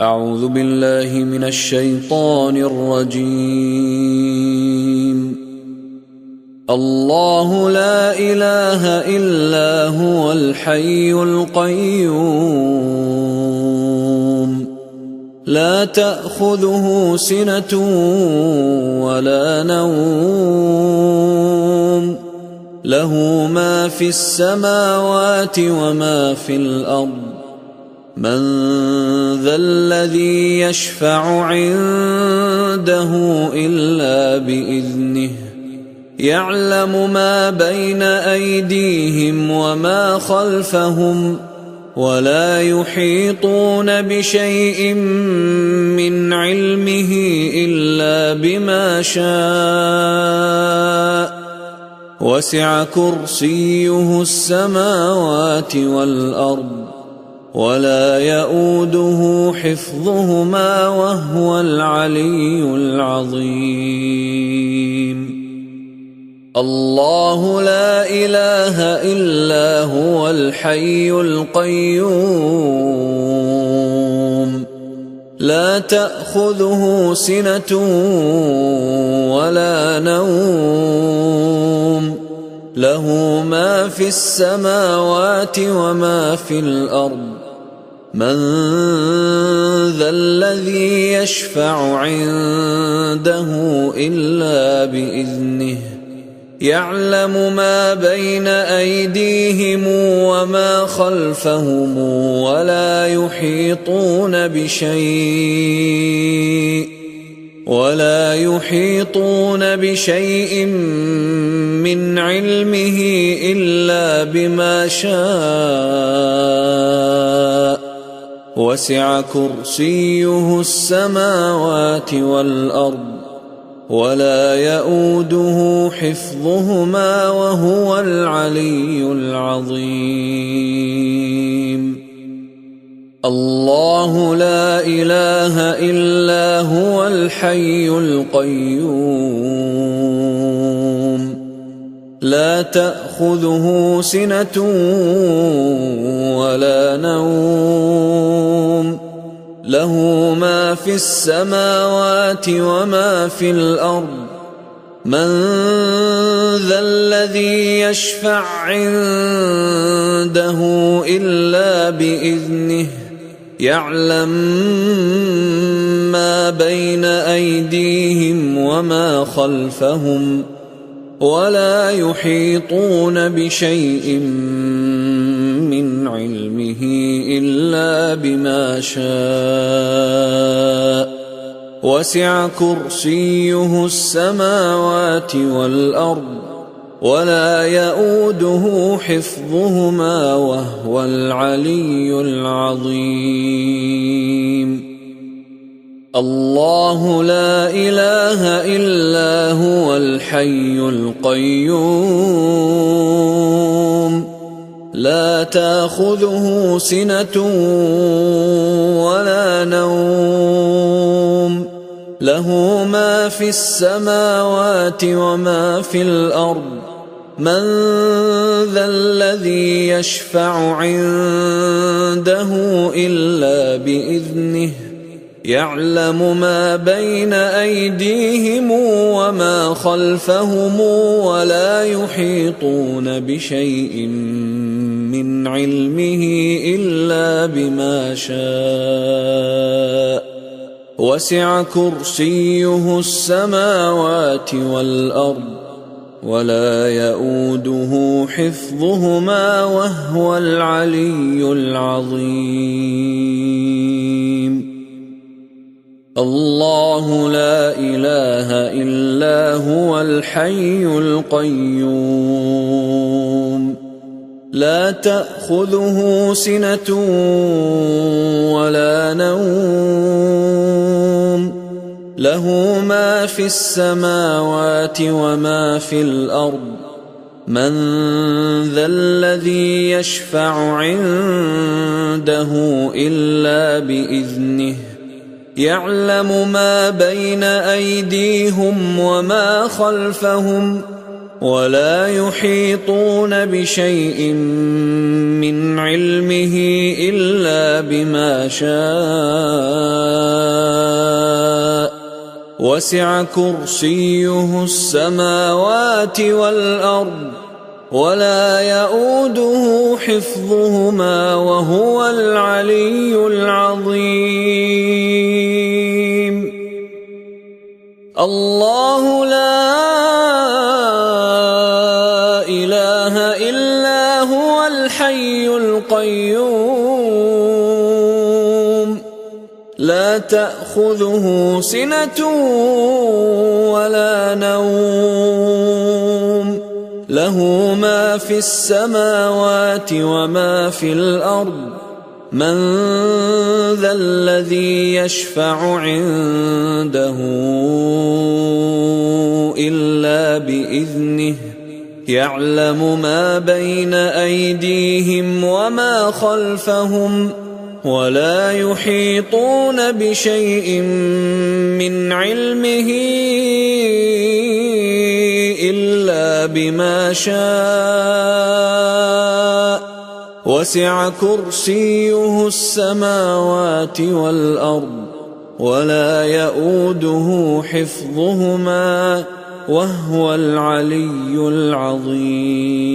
أعوذ بالله من الشيطان الرجيم. الله لا إله إلا هو الحي القيوم لا تأخذه سنة ولا نوم له ما في السماوات وما في الأرض من ذا الذي يشفع عنده إلا بإذنه يعلم ما بين أيديهم وما خلفهم ولا يحيطون بشيء من علمه إلا بما شاء وسع كرسيه السماوات والأرض ولا يؤوده حفظهما وهو العلي العظيم. الله لا إله إلا هو الحي القيوم لا تأخذه سنة ولا نوم له ما في السماوات وما في الأرض من ذا الذي يشفع عنده إلا بإذنه يعلم ما بين أيديهم وما خلفهم ولا يحيطون بشيء من علمه إلا بما شاء وسع كرسيه السماوات والأرض ولا يؤوده حفظهما وهو العلي العظيم. الله لا إله إلا هو الحي القيوم لا تأخذه سنة ولا نوم له ما في السماوات وما في الأرض من ذا الذي يشفع عنده إلا بإذنه يعلم ما بين أيديهم وما خلفهم ولا يحيطون بشيء من علمه إلا بما شاء وسع كرسيه السماوات والأرض ولا يؤوده حفظهما وهو العلي العظيم. الله لا إله إلا هو الحي القيوم لا تأخذه سنة ولا نوم له ما في السماوات وما في الأرض من ذا الذي يشفع عنده إلا بإذنه يعلم ما بين أيديهم وما خلفهم ولا يحيطون بشيء من علمه إلا بما شاء وسع كرسيه السماوات والأرض ولا يؤوده حفظهما وهو العلي العظيم. الله لا إله إلا هو الحي القيوم لا تأخذه سنة ولا نوم له ما في السماوات وما في الأرض من ذا الذي يشفع عنده إلا بإذنه يعلم ما بين أيديهم وما خلفهم ولا يحيطون بشيء من علمه إلا بما شاء وسع كرسيه السماوات والأرض ولا يئوده حفظهما وهو العلي العظيم. الله لا إله إلا هو الحي القيوم لا تأخذه سنة ولا نوم له ما في السماوات وما في الأرض من ذا الذي يشفع عنده إلا بإذنه يعلم ما بين أيديهم وما خلفهم ولا يحيطون بشيء من علمه إلا بما شاء وسع كرسيه السماوات والأرض ولا يئوده حفظهما وهو العلي العظيم.